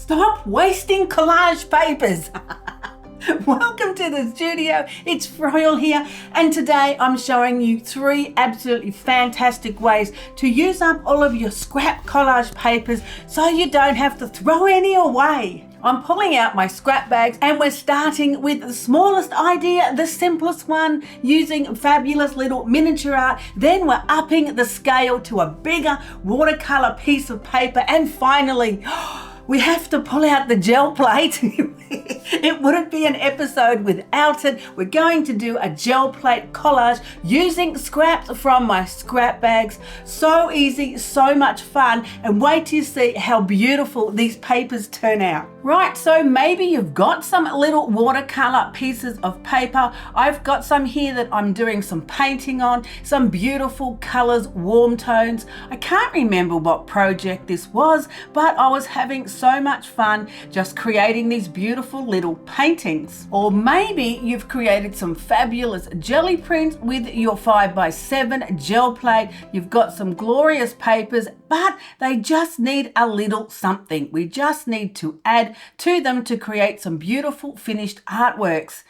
Stop wasting collage papers. Welcome to the studio. It's Froyle here, and today I'm showing you 3 absolutely fantastic ways to use up all of your scrap collage papers so you don't have to throw any away. I'm pulling out my scrap bags and we're starting with the smallest idea, the simplest one, using fabulous little miniature art. Then we're upping the scale to a bigger watercolor piece of paper, and finally, we have to pull out the gel plate. It wouldn't be an episode without it. We're going to do a gel plate collage using scraps from my scrap bags. So easy, so much fun, and wait till you see how beautiful these papers turn out. Right, so maybe you've got some little watercolor pieces of paper. I've got some here that I'm doing some painting on, some beautiful colors, warm tones. I can't remember what project this was, but I was having so much fun just creating these beautiful little paintings. Or maybe you've created some fabulous jelly prints with your 5x7 gel plate. You've got some glorious papers, but they just need a little something. We just need to add to them to create some beautiful finished artworks.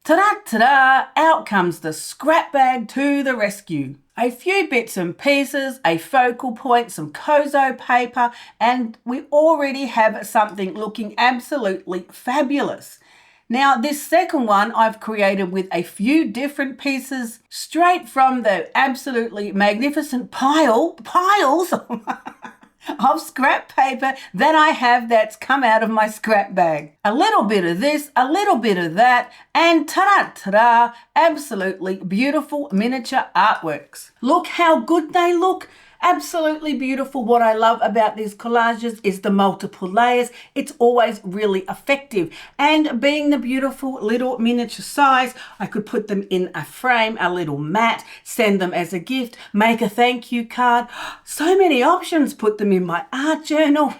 Ta-da, ta-da! Out comes the scrap bag to the rescue. A few bits and pieces, a focal point, some Kozo paper, and we already have something looking absolutely fabulous. Now, this second one I've created with a few different pieces straight from the absolutely magnificent piles of scrap paper that I have that's come out of my scrap bag. A little bit of this, a little bit of that, and ta-da, ta-da, absolutely beautiful miniature artworks. Look how good they look. Absolutely beautiful. What I love about these collages is the multiple layers. It's always really effective. And being the beautiful little miniature size, I could put them in a frame, a little mat, send them as a gift, make a thank you card. So many options. Put them in my art journal.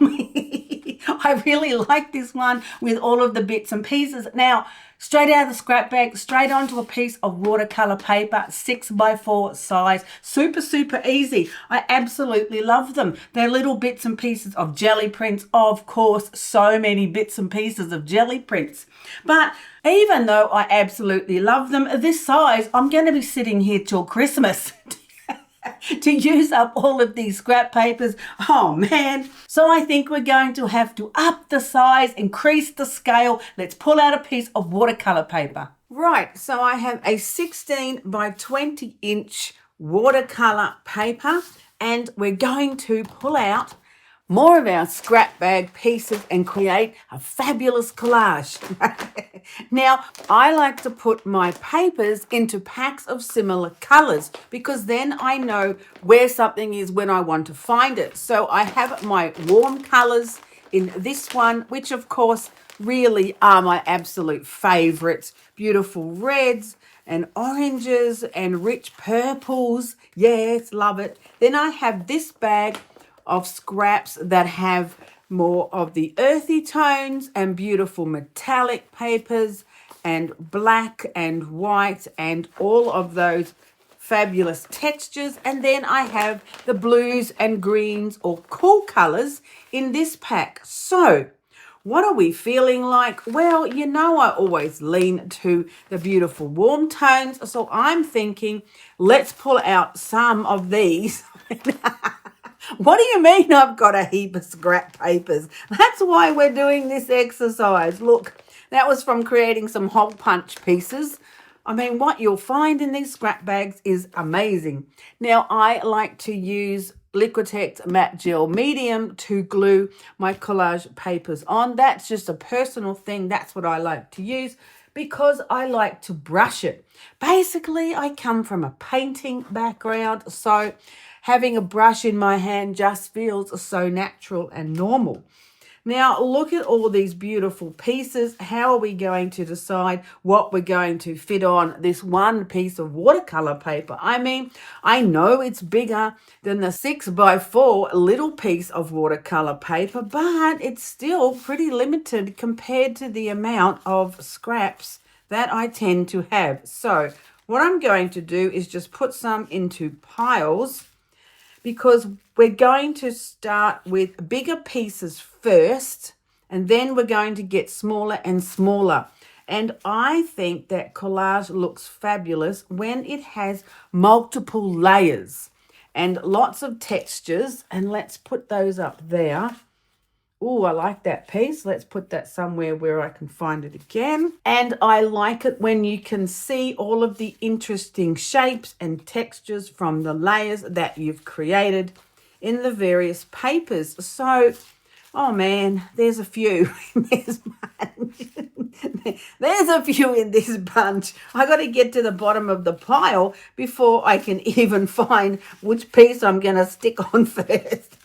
I really like this one with all of the bits and pieces. Now, straight out of the scrap bag, straight onto a piece of watercolor paper, 6x4 size. Super, super easy. I absolutely love them. They're little bits and pieces of jelly prints. Of course, so many bits and pieces of jelly prints. But even though I absolutely love them, this size, I'm going to be sitting here till Christmas to use up all of these scrap papers. Oh man. So I think we're going to have to up the size, increase the scale. Let's pull out a piece of watercolor paper. Right, so I have a 16x20 watercolor paper, and we're going to pull out more of our scrap bag pieces and create a fabulous collage. Now, I like to put my papers into packs of similar colors because then I know where something is when I want to find it. So I have my warm colors in this one, which of course really are my absolute favorites. Beautiful reds and oranges and rich purples. Yes, love it. Then I have this bag of scraps that have more of the earthy tones and beautiful metallic papers and black and white and all of those fabulous textures. And then I have the blues and greens or cool colors in this pack. So what are we feeling like? Well, you know, I always lean to the beautiful warm tones. So I'm thinking, let's pull out some of these. What do you mean I've got a heap of scrap papers? That's why we're doing this exercise. Look, that was from creating some hole punch pieces. I mean, what you'll find in these scrap bags is amazing. Now, I like to use Liquitex matte gel medium to glue my collage papers on. That's just a personal thing. That's what I like to use because I like to brush it. Basically, I come from a painting background, so having a brush in my hand just feels so natural and normal. Now, look at all these beautiful pieces. How are we going to decide what we're going to fit on this one piece of watercolor paper? I mean, I know it's bigger than the 6x4 little piece of watercolor paper, but it's still pretty limited compared to the amount of scraps that I tend to have. So what I'm going to do is just put some into piles, because we're going to start with bigger pieces first And then we're going to get smaller and smaller. And I think that collage looks fabulous when it has multiple layers and lots of textures. And let's put those up there. Oh, I like that piece. Let's put that somewhere where I can find it again. And I like it when you can see all of the interesting shapes and textures from the layers that you've created in the various papers. So, oh man, there's a few in this bunch. There's a few in this bunch. I got to get to the bottom of the pile before I can even find which piece I'm going to stick on first.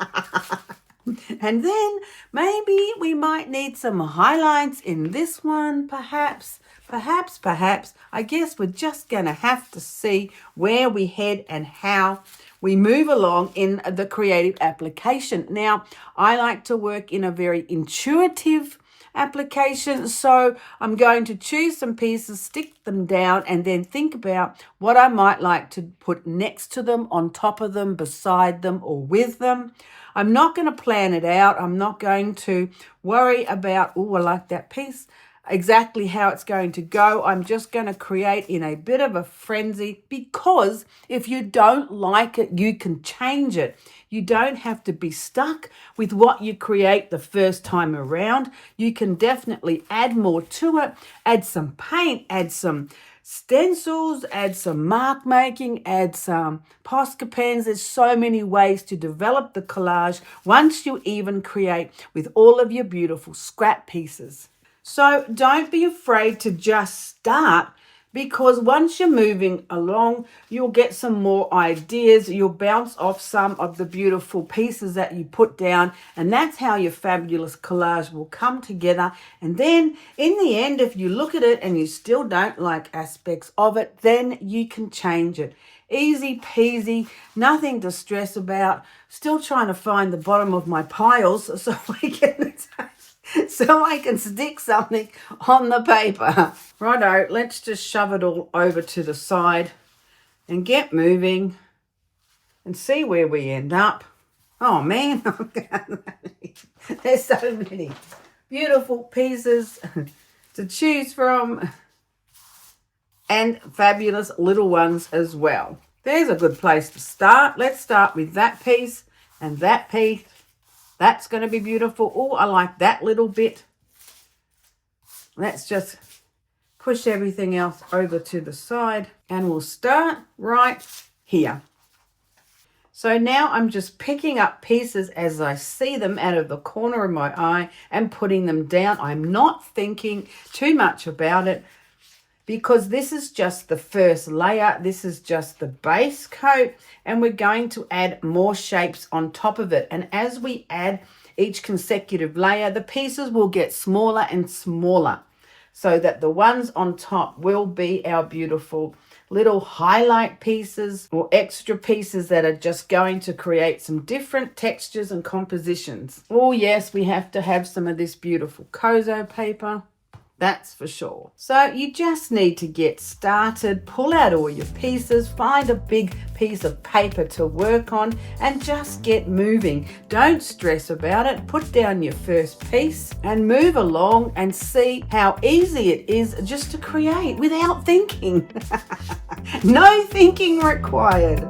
And then maybe we might need some highlights in this one, perhaps. I guess we're just going to have to see where we head and how we move along in the creative application. Now, I like to work in a very intuitive application, so I'm going to choose some pieces, stick them down, and then think about what I might like to put next to them, on top of them, beside them, or with them. I'm not going to plan it out. I'm not going to worry about, oh, I like that piece, exactly how it's going to go. I'm just going to create in a bit of a frenzy, because if you don't like it, you can change it. You don't have to be stuck with what you create the first time around. You can definitely add more to it, add some paint, add some stencils, add some mark making, add some Posca pens. There's so many ways to develop the collage once you even create with all of your beautiful scrap pieces. So don't be afraid to just start, because once you're moving along, you'll get some more ideas. You'll bounce off some of the beautiful pieces that you put down, and that's how your fabulous collage will come together. And then in the end, if you look at it and you still don't like aspects of it, then you can change it. Easy peasy, nothing to stress about. Still trying to find the bottom of my piles so I can stick something on the paper. Righto, let's just shove it all over to the side and get moving and see where we end up. Oh man, there's so many beautiful pieces to choose from, and fabulous little ones as well. There's a good place to start. Let's start with that piece and that piece. That's going to be beautiful. Oh, I like that little bit. Let's just push everything else over to the side, and we'll start right here. So now I'm just picking up pieces as I see them out of the corner of my eye and putting them down. I'm not thinking too much about it, because this is just the first layer. This is just the base coat, and we're going to add more shapes on top of it. And as we add each consecutive layer, the pieces will get smaller and smaller, so that the ones on top will be our beautiful little highlight pieces or extra pieces that are just going to create some different textures and compositions. Oh yes, we have to have some of this beautiful Kozo paper. That's for sure. So you just need to get started, pull out all your pieces, find a big piece of paper to work on, and just get moving. Don't stress about it. Put down your first piece and move along and see how easy it is just to create without thinking. No thinking required.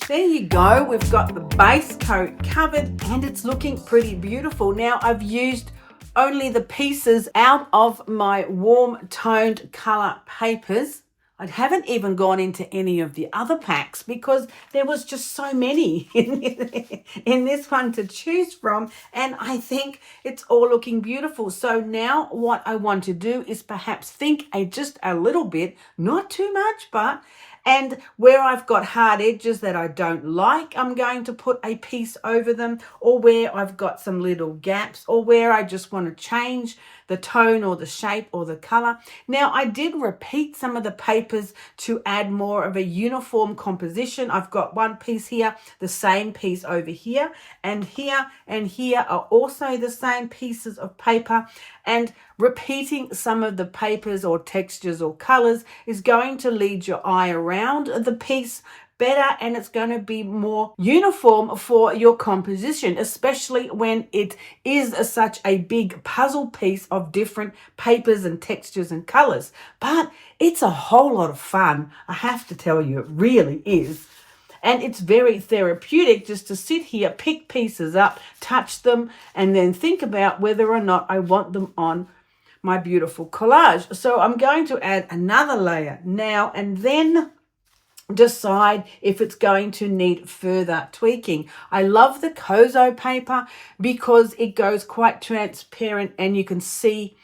There you go, we've got the base coat covered and it's looking pretty beautiful. Now I've used only the pieces out of my warm toned colour papers. I haven't even gone into any of the other packs because there was just so many in this one to choose from, and I think it's all looking beautiful. So now what I want to do is perhaps think just a little bit, not too much, but And where I've got hard edges that I don't like, I'm going to put a piece over them, or where I've got some little gaps, or where I just want to change the tone or the shape or the color. Now, I did repeat some of the papers to add more of a uniform composition. I've got one piece here, the same piece over here, and here are also the same pieces of paper. And repeating some of the papers or textures or colors is going to lead your eye around the piece better, and it's going to be more uniform for your composition, especially when it is such a big puzzle piece of different papers and textures and colors. But it's a whole lot of fun, I have to tell you, it really is. And it's very therapeutic just to sit here, pick pieces up, touch them, and then think about whether or not I want them on my beautiful collage. So I'm going to add another layer now, and then decide if it's going to need further tweaking. I love the Kozo paper because it goes quite transparent and you can see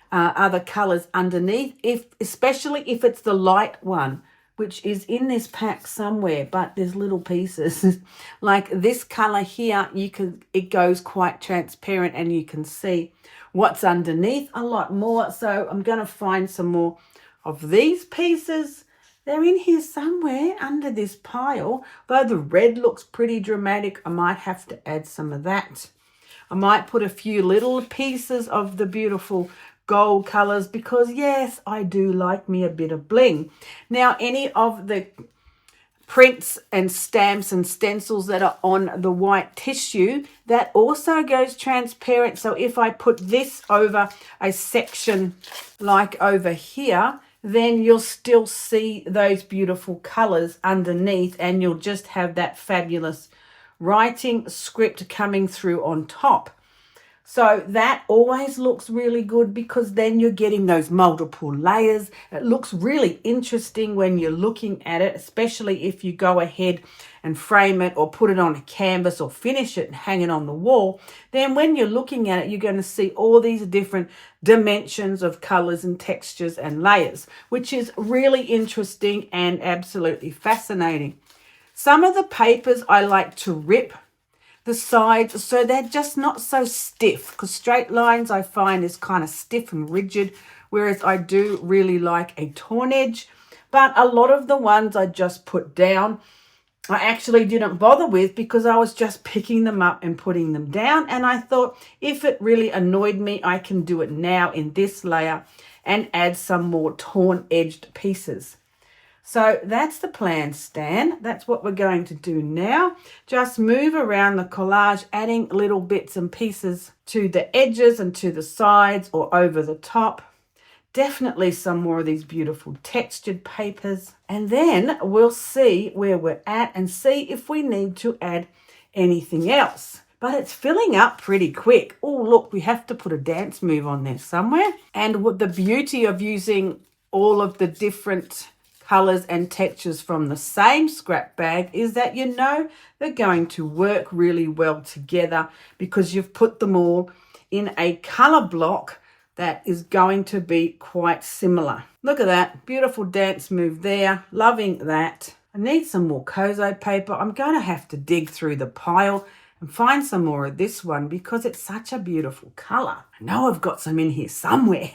other colors underneath, especially if it's the light one, which is in this pack somewhere, but there's little pieces like this color here. It goes quite transparent and you can see what's underneath a lot more. So I'm going to find some more of these pieces. They're in here somewhere under this pile. Though the red looks pretty dramatic, I might have to add some of that. I might put a few little pieces of the beautiful gold colors because, yes, I do like me a bit of bling. Now, any of the prints and stamps and stencils that are on the white tissue, that also goes transparent. So if I put this over a section like over here, then you'll still see those beautiful colors underneath, and you'll just have that fabulous writing script coming through on top. So that always looks really good because then you're getting those multiple layers. It looks really interesting when you're looking at it, especially if you go ahead and frame it or put it on a canvas or finish it and hang it on the wall. Then when you're looking at it, you're going to see all these different dimensions of colors and textures and layers, which is really interesting and absolutely fascinating. Some of the papers I like to rip the sides so they're just not so stiff, because straight lines I find is kind of stiff and rigid, whereas I do really like a torn edge. But a lot of the ones I just put down I actually didn't bother with because I was just picking them up and putting them down, and I thought if it really annoyed me, I can do it now in this layer and add some more torn edged pieces. So that's the plan, Stan. That's what we're going to do now. Just move around the collage, adding little bits and pieces to the edges and to the sides or over the top. Definitely some more of these beautiful textured papers. And then we'll see where we're at and see if we need to add anything else. But it's filling up pretty quick. Oh, look, we have to put a dance move on there somewhere. And what the beauty of using all of the different colors and textures from the same scrap bag is that you know they're going to work really well together because you've put them all in a color block that is going to be quite similar. Look at that beautiful dance move there. Loving that. I need some more Kozo paper. I'm going to have to dig through the pile and find some more of this one because it's such a beautiful color. I know I've got some in here somewhere.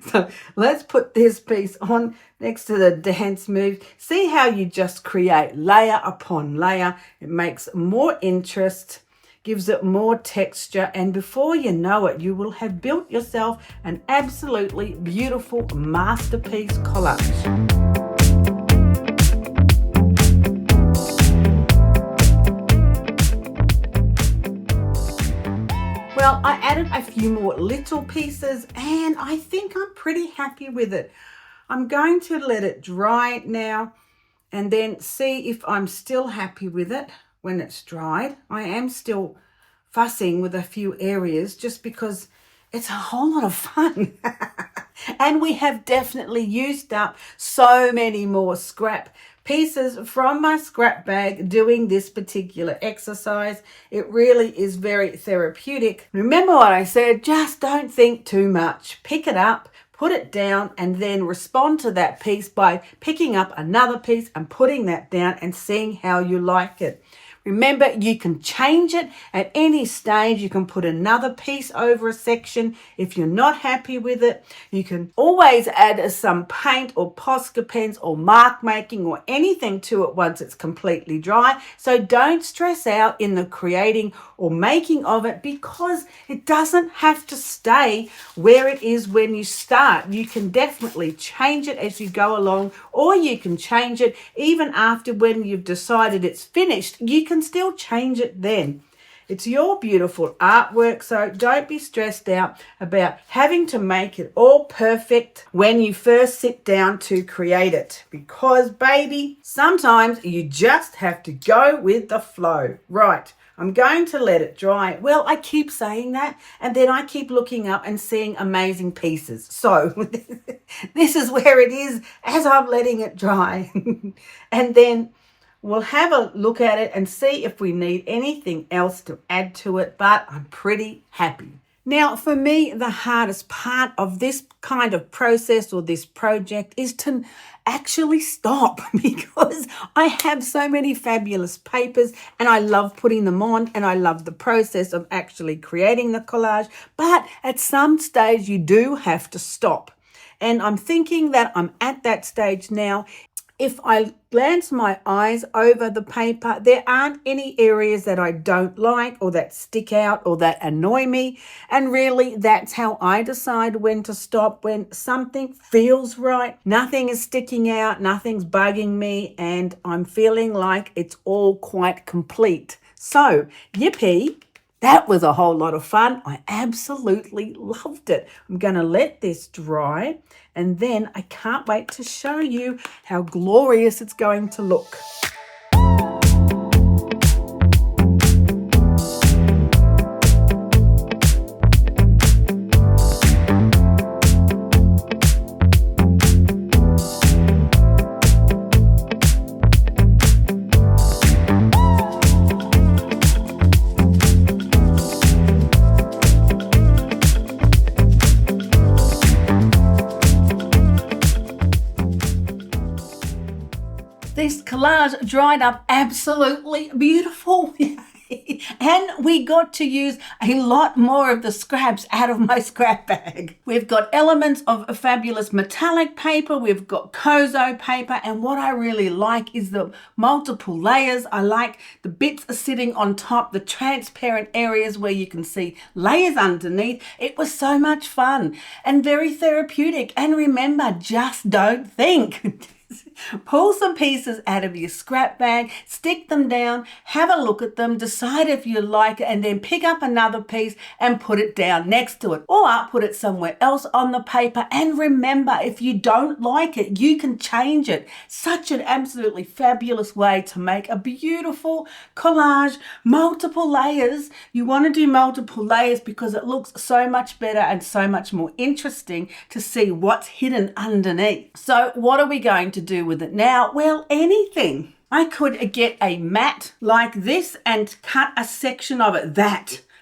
So let's put this piece on next to the dance move. See how you just create layer upon layer. It makes more interest, gives it more texture, and before you know it, you will have built yourself an absolutely beautiful masterpiece collage. Well, I added a few more little pieces and I think I'm pretty happy with it. I'm going to let it dry now and then see if I'm still happy with it when it's dried. I am still fussing with a few areas just because it's a whole lot of fun. And we have definitely used up so many more scrap pieces from my scrap bag doing this particular exercise. It really is very therapeutic. Remember what I said, just don't think too much. Pick it up, put it down, and then respond to that piece by picking up another piece and putting that down and seeing how you like it. Remember, you can change it at any stage. You can put another piece over a section if you're not happy with it. You can always add some paint or Posca pens or mark making or anything to it once it's completely dry. So don't stress out in the creating or making of it, because it doesn't have to stay where it is when you start. You can definitely change it as you go along, or you can change it even after when you've decided it's finished. You can still change it then. It's your beautiful artwork, so don't be stressed out about having to make it all perfect when you first sit down to create it, because baby, sometimes you just have to go with the flow. Right, I'm going to let it dry. Well, I keep saying that, and then I keep looking up and seeing amazing pieces. So this is where it is as I'm letting it dry. And then we'll have a look at it and see if we need anything else to add to it, but I'm pretty happy. Now, for me, the hardest part of this kind of process or this project is to actually stop, because I have so many fabulous papers and I love putting them on and I love the process of actually creating the collage. But at some stage, you do have to stop. And I'm thinking that I'm at that stage now. If I glance my eyes over the paper, there aren't any areas that I don't like or that stick out or that annoy me. And really, that's how I decide when to stop, when something feels right. Nothing is sticking out, nothing's bugging me, and I'm feeling like it's all quite complete. So, yippee! That was a whole lot of fun. I absolutely loved it. I'm going to let this dry, and then I can't wait to show you how glorious it's going to look. This collage dried up absolutely beautiful. And we got to use a lot more of the scraps out of my scrap bag. We've got elements of a fabulous metallic paper, we've got Kozo paper, and what I really like is the multiple layers. I like the bits are sitting on top, the transparent areas where you can see layers underneath. It was so much fun and very therapeutic. And remember, just don't think. Pull some pieces out of your scrap bag, stick them down, have a look at them, decide if you like it, and then pick up another piece and put it down next to it, or put it somewhere else on the paper. And remember, if you don't like it, you can change it. Such an absolutely fabulous way to make a beautiful collage, multiple layers. You want to do multiple layers because it looks so much better and so much more interesting to see what's hidden underneath. So what are we going to do with it now? Well, anything. I could get a mat like this and cut a section of it.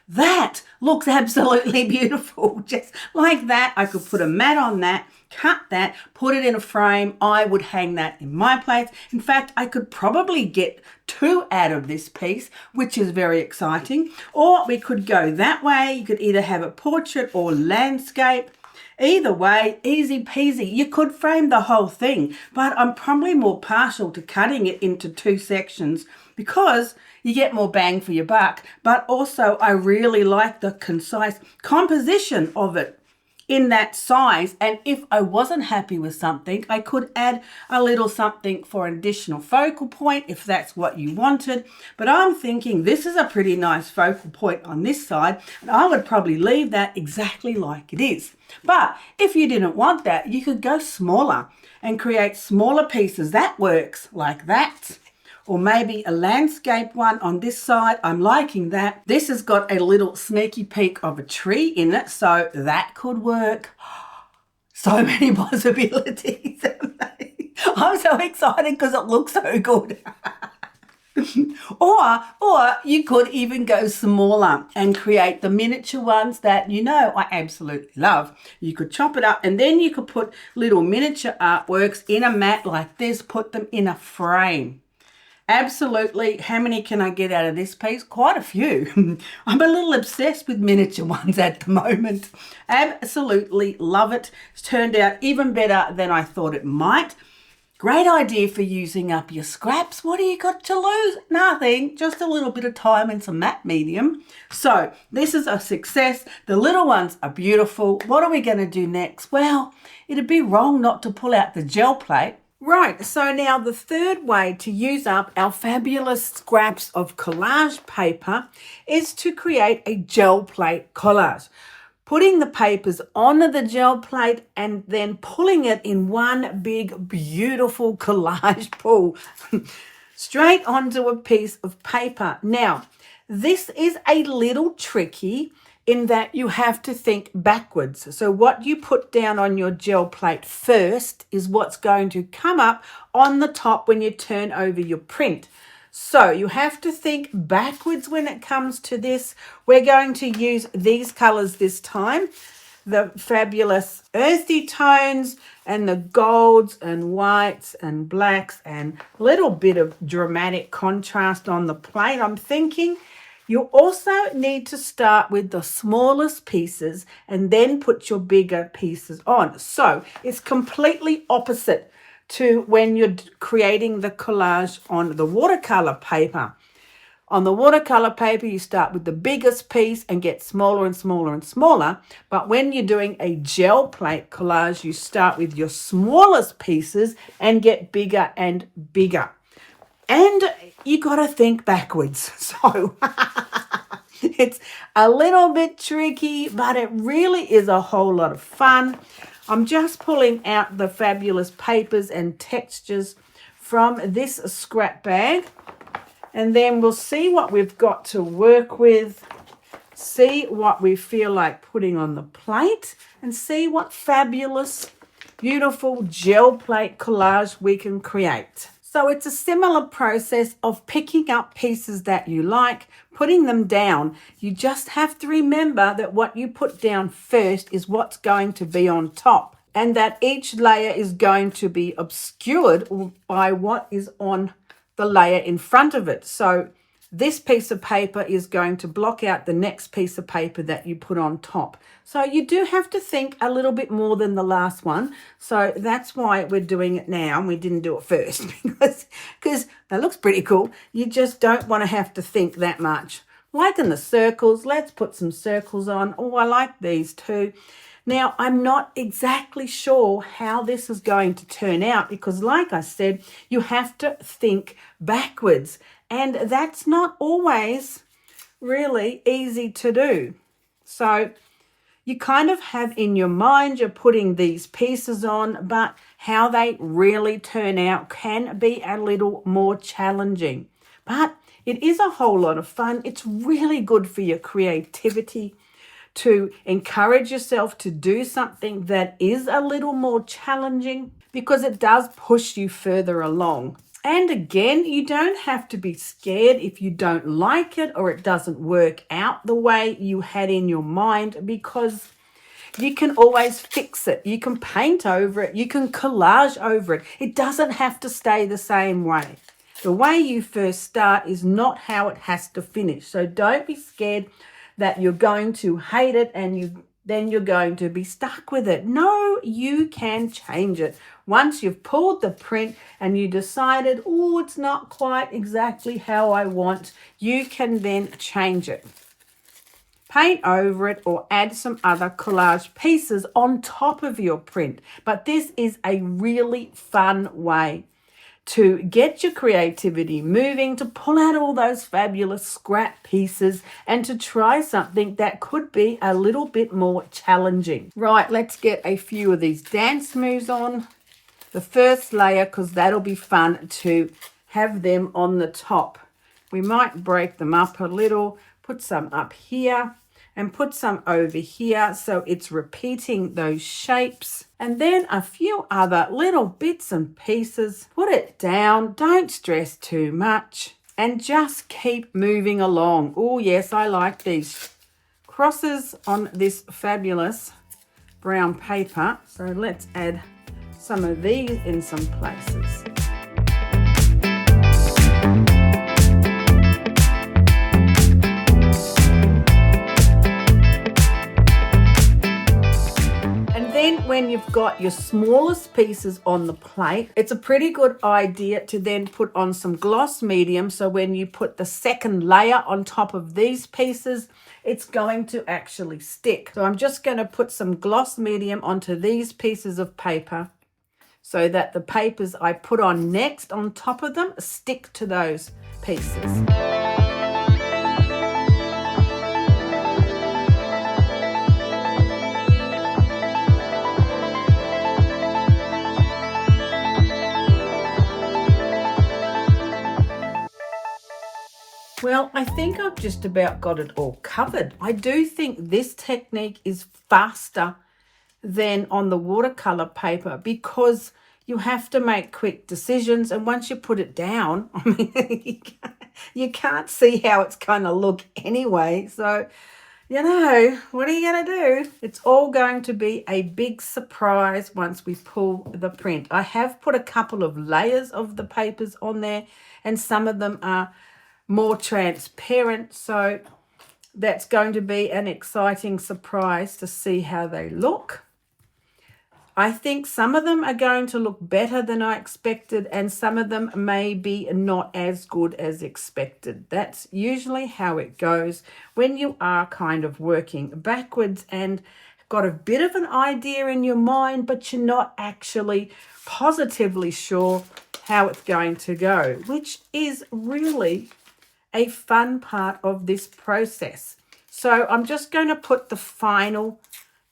That looks absolutely beautiful. Just like that. I could put a mat on that, cut that, put it in a frame. I would hang that in my place. In fact, I could probably get 2 out of this piece, which is very exciting. Or we could go that way. You could either have a portrait or landscape. Either way, easy peasy. You could frame the whole thing, but I'm probably more partial to cutting it into 2 sections because you get more bang for your buck, but also I really like the concise composition of it in that size. And if I wasn't happy with something, I could add a little something for an additional focal point if that's what you wanted. But I'm thinking this is a pretty nice focal point on this side, and I would probably leave that exactly like it is. But if you didn't want that, you could go smaller and create smaller pieces. That works like that. Or maybe a landscape one on this side. I'm liking that. This has got a little sneaky peek of a tree in it, so that could work. So many possibilities. I'm so excited because it looks so good. Or you could even go smaller and create the miniature ones that I absolutely love. You could chop it up and then you could put little miniature artworks in a mat like this, put them in a frame. Absolutely. How many can I get out of this piece? Quite a few. I'm a little obsessed with miniature ones at the moment. Absolutely love it. It's turned out even better than I thought it might. Great idea for using up your scraps. What do you got to lose? Nothing, just a little bit of time and some matte medium. So this is a success. The little ones are beautiful. What are we going to do next? Well, it'd be wrong not to pull out the gel plate. Right, so now the third way to use up our fabulous scraps of collage paper is to create a gel plate collage. Putting the papers on the gel plate and then pulling it in one big, beautiful collage pull straight onto a piece of paper. Now, this is a little tricky in that you have to think backwards. So what you put down on your gel plate first is what's going to come up on the top when you turn over your print. So you have to think backwards when it comes to this. We're going to use these colors this time, the fabulous earthy tones and the golds and whites and blacks and a little bit of dramatic contrast on the plate. I'm thinking you also need to start with the smallest pieces and then put your bigger pieces on. So it's completely opposite to when you're creating the collage on the watercolor paper. On the watercolor paper, you start with the biggest piece and get smaller and smaller and smaller. But when you're doing a gel plate collage, you start with your smallest pieces and get bigger and bigger. And you got to think backwards. So it's a little bit tricky, but it really is a whole lot of fun. I'm just pulling out the fabulous papers and textures from this scrap bag. And then we'll see what we've got to work with, see what we feel like putting on the plate, and see what fabulous, beautiful gel plate collage we can create. So it's a similar process of picking up pieces that you like, putting them down. You just have to remember that what you put down first is what's going to be on top, and that each layer is going to be obscured by what is on the layer in front of it. So this piece of paper is going to block out the next piece of paper that you put on top. So you do have to think a little bit more than the last one. So that's why we're doing it now and we didn't do it first because that looks pretty cool. You just don't want to have to think that much. Like in the circles, let's put some circles on. Oh, I like these too. Now, I'm not exactly sure how this is going to turn out because, like I said, you have to think backwards. And that's not always really easy to do. So you kind of have in your mind you're putting these pieces on, but how they really turn out can be a little more challenging. But it is a whole lot of fun. It's really good for your creativity to encourage yourself to do something that is a little more challenging because it does push you further along. And again, you don't have to be scared if you don't like it or it doesn't work out the way you had in your mind, because you can always fix it. You can paint over it. You can collage over it. It doesn't have to stay the same way. The way you first start is not how it has to finish. So don't be scared that you're going to hate it and then you're going to be stuck with it. No, you can change it. Once you've pulled the print and you decided, oh, it's not quite exactly how I want, you can then change it. Paint over it or add some other collage pieces on top of your print. But this is a really fun way to get your creativity moving, to pull out all those fabulous scrap pieces and to try something that could be a little bit more challenging. Right, let's get a few of these dance moves on. The first layer, because that'll be fun to have them on the top. We might break them up a little, put some up here and put some over here so it's repeating those shapes. And then a few other little bits and pieces. Put it down, don't stress too much. and just keep moving along. Oh, yes, I like these crosses on this fabulous brown paper. So let's add some of these in some places. Then when you've got your smallest pieces on the plate, it's a pretty good idea to then put on some gloss medium. So when you put the second layer on top of these pieces, it's going to actually stick. So I'm just going to put some gloss medium onto these pieces of paper so that the papers I put on next on top of them stick to those pieces. Well, I think I've just about got it all covered. I do think this technique is faster than on the watercolor paper because you have to make quick decisions, and once you put it down, I mean, you can't see how it's going to look anyway. So, you know, what are you going to do? It's all going to be a big surprise once we pull the print. I have put a couple of layers of the papers on there, and some of them are more transparent, so that's going to be an exciting surprise to see how they look. I think some of them are going to look better than I expected, and some of them may be not as good as expected. That's usually how it goes when you are kind of working backwards and got a bit of an idea in your mind, but you're not actually positively sure how it's going to go, which is really a fun part of this process. So I'm just going to put the final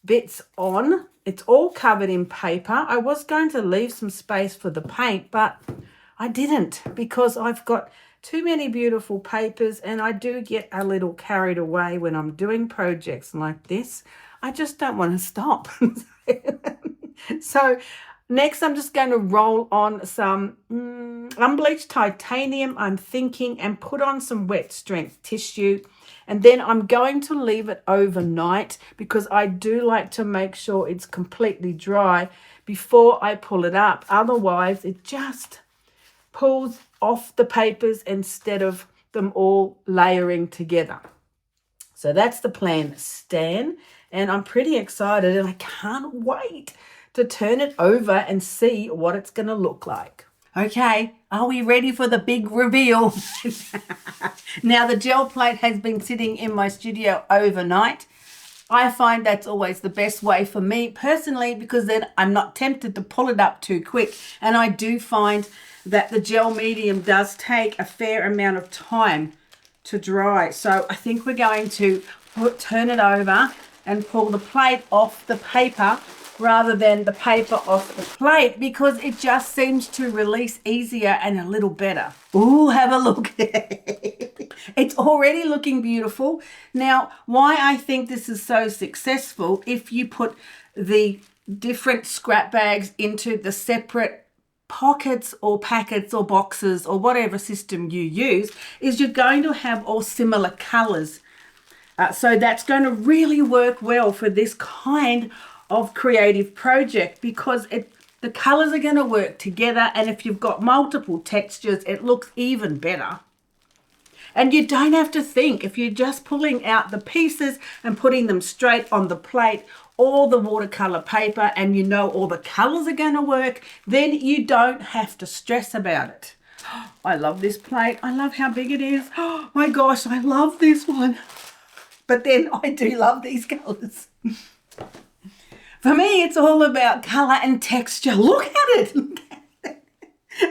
bits on. It's all covered in paper. I was going to leave some space for the paint, but I didn't because I've got too many beautiful papers and I do get a little carried away when I'm doing projects like this. I just don't want to stop. So next, I'm just going to roll on some unbleached titanium, I'm thinking, and put on some wet strength tissue. And then I'm going to leave it overnight because I do like to make sure it's completely dry before I pull it up. Otherwise, it just pulls off the papers instead of them all layering together. So that's the plan, Stan. And I'm pretty excited and I can't wait to turn it over and see what it's going to look like. Okay, are we ready for the big reveal? Now, the gel plate has been sitting in my studio overnight. I find that's always the best way for me personally because then I'm not tempted to pull it up too quick. And I do find that the gel medium does take a fair amount of time to dry. So I think we're going to turn it over and pull the plate off the paper rather than the paper off the plate because it just seems to release easier and a little better. Ooh, have a look. It's already looking beautiful. Now, why I think this is so successful, if you put the different scrap bags into the separate pockets or packets or boxes or whatever system you use, is you're going to have all similar colors. So that's going to really work well for this kind of creative project because the colors are going to work together, and if you've got multiple textures, it looks even better. And you don't have to think. If you're just pulling out the pieces and putting them straight on the plate or the watercolor paper and you know all the colors are going to work, then you don't have to stress about it. I love this plate. I love how big it is. Oh my gosh, I love this one. But then I do love these colors. For me, it's all about colour and texture. Look at it. Look at it.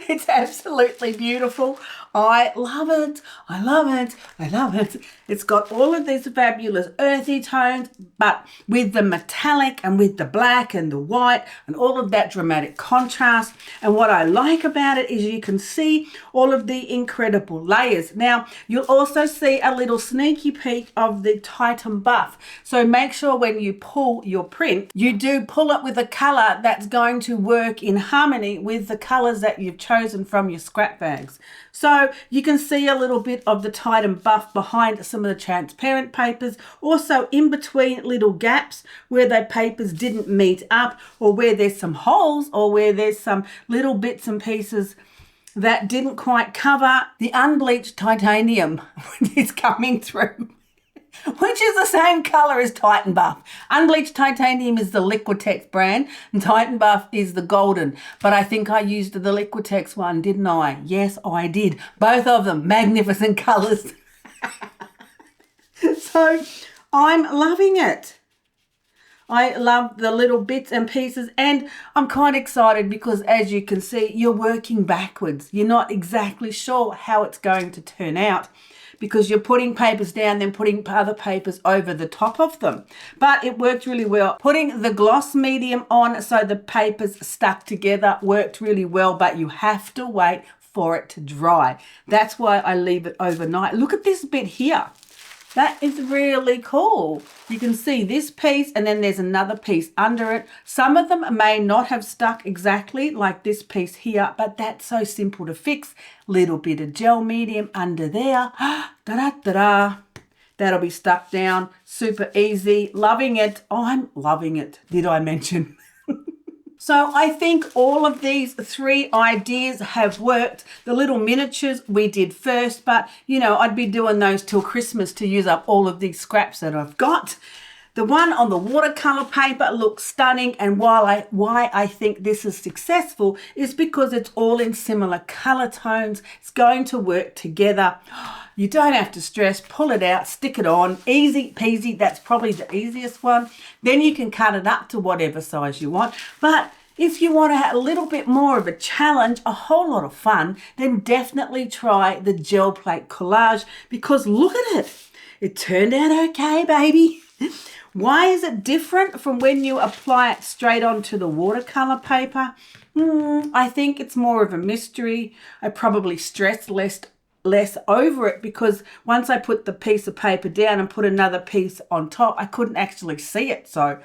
It's absolutely beautiful. I love it. I love it. I love it. It's got all of these fabulous earthy tones, but with the metallic and with the black and the white and all of that dramatic contrast. And what I like about it is you can see all of the incredible layers. Now, you'll also see a little sneaky peek of the Titan buff. So make sure when you pull your print, you do pull it with a colour that's going to work in harmony with the colours that you've you've chosen from your scrap bags. So you can see a little bit of the Titan buff behind some of the transparent papers, also in between little gaps where the papers didn't meet up, or where there's some holes, or where there's some little bits and pieces that didn't quite cover. The unbleached titanium is coming through, which is the same colour as Titan Buff. Unbleached titanium is the Liquitex brand, and Titan Buff is the golden. But I think I used the Liquitex one, didn't I? Yes, I did. Both of them, magnificent colours. So I'm loving it. I love the little bits and pieces, and I'm quite excited because, as you can see, you're working backwards. You're not exactly sure how it's going to turn out because you're putting papers down, then putting other papers over the top of them. But it worked really well. Putting the gloss medium on so the papers stuck together worked really well, but you have to wait for it to dry. That's why I leave it overnight. Look at this bit here. That is really cool. You can see this piece, and then there's another piece under it. Some of them may not have stuck exactly like this piece here, but that's so simple to fix. Little bit of gel medium under there. Da-da-da-da. That'll be stuck down. Super easy. Loving it. I'm loving it. Did I mention? So I think all of these 3 ideas have worked. The little miniatures we did first, but you know, I'd be doing those till Christmas to use up all of these scraps that I've got. The one on the watercolour paper looks stunning, and why I think this is successful is because it's all in similar colour tones. It's going to work together. You don't have to stress, pull it out, stick it on, easy peasy. That's probably the easiest one. Then you can cut it up to whatever size you want. But if you want to have a little bit more of a challenge, a whole lot of fun, then definitely try the gel plate collage, because look at it. It turned out okay, baby. Why is it different from when you apply it straight onto the watercolour paper? I think it's more of a mystery. I probably stressed less over it because once I put the piece of paper down and put another piece on top, I couldn't actually see it. So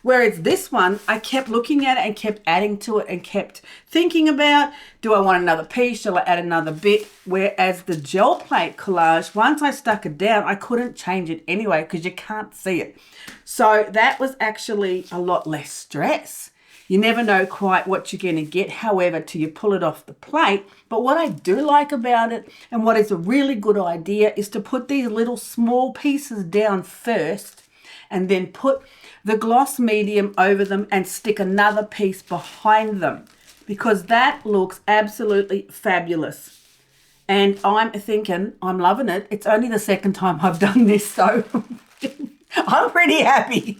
whereas this one, I kept looking at it and kept adding to it and kept thinking about, do I want another piece? Shall I add another bit? Whereas the gel plate collage, once I stuck it down, I couldn't change it anyway because you can't see it. So that was actually a lot less stress. You never know quite what you're going to get, however, till you pull it off the plate. But what I do like about it, and what is a really good idea, is to put these little small pieces down first and then put the gloss medium over them and stick another piece behind them, because that looks absolutely fabulous. And I'm thinking, I'm loving it. It's only the second time I've done this, so I'm pretty happy.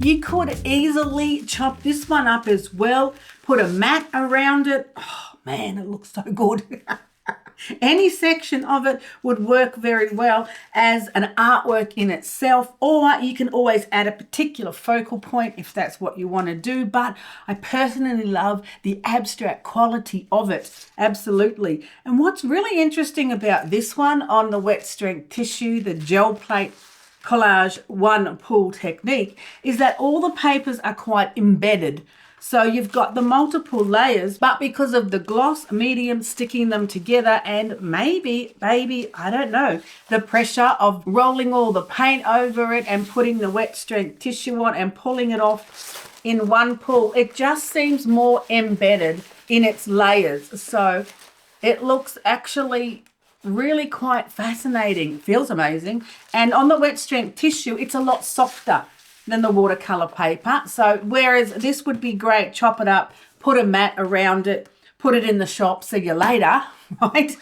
You could easily chop this one up as well, put a mat around it. Oh man, it looks so good. Any section of it would work very well as an artwork in itself, or you can always add a particular focal point if that's what you want to do. But I personally love the abstract quality of it, absolutely. And what's really interesting about this one on the wet strength tissue, the gel plate collage one pull technique, is that all the papers are quite embedded. So you've got the multiple layers, but because of the gloss medium sticking them together, and maybe, I don't know, the pressure of rolling all the paint over it and putting the wet strength tissue on and pulling it off in one pull, it just seems more embedded in its layers. So it looks actually really quite fascinating. Feels amazing. And on the wet strength tissue, it's a lot softer than the watercolor paper. So whereas this would be great, chop it up, put a mat around it, put it in the shop, see you later, right?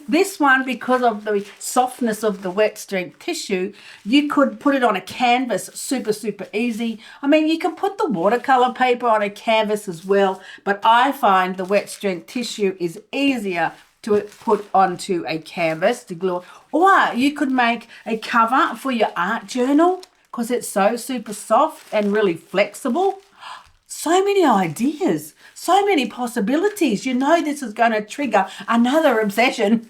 This one, because of the softness of the wet strength tissue, you could put it on a canvas super easy. I mean, you can put the watercolor paper on a canvas as well, but I find the wet strength tissue is easier to put onto a canvas to glue. Or you could make a cover for your art journal because it's so super soft and really flexible. So many ideas, so many possibilities. You know this is going to trigger another obsession.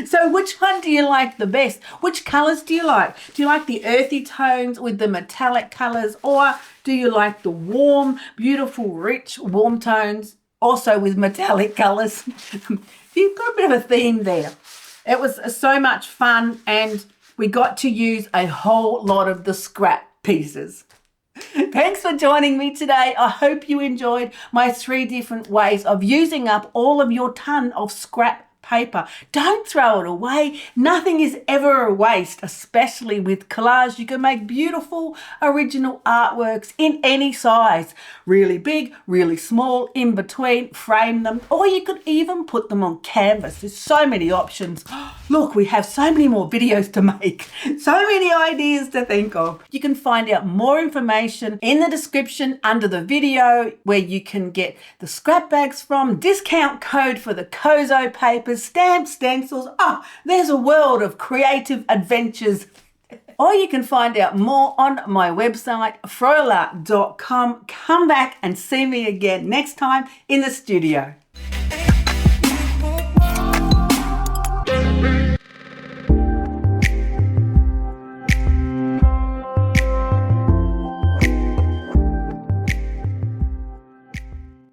So which one do you like the best? Which colours do you like? Do you like the earthy tones with the metallic colours, or do you like the warm, beautiful, rich, warm tones also with metallic colours? You've got a bit of a theme there. It was so much fun, and we got to use a whole lot of the scrap pieces. Thanks for joining me today. I hope you enjoyed my 3 different ways of using up all of your ton of scrap paper. Don't throw it away. Nothing is ever a waste, especially with collage. You can make beautiful original artworks in any size. Really big, really small, in between, frame them, or you could even put them on canvas. There's so many options. Look, we have so many more videos to make. So many ideas to think of. You can find out more information in the description under the video where you can get the scrap bags from, discount code for the Kozo papers, stamps, stencils. Oh, there's a world of creative adventures. Or you can find out more on my website, frola.com. Come back and see me again next time in the studio.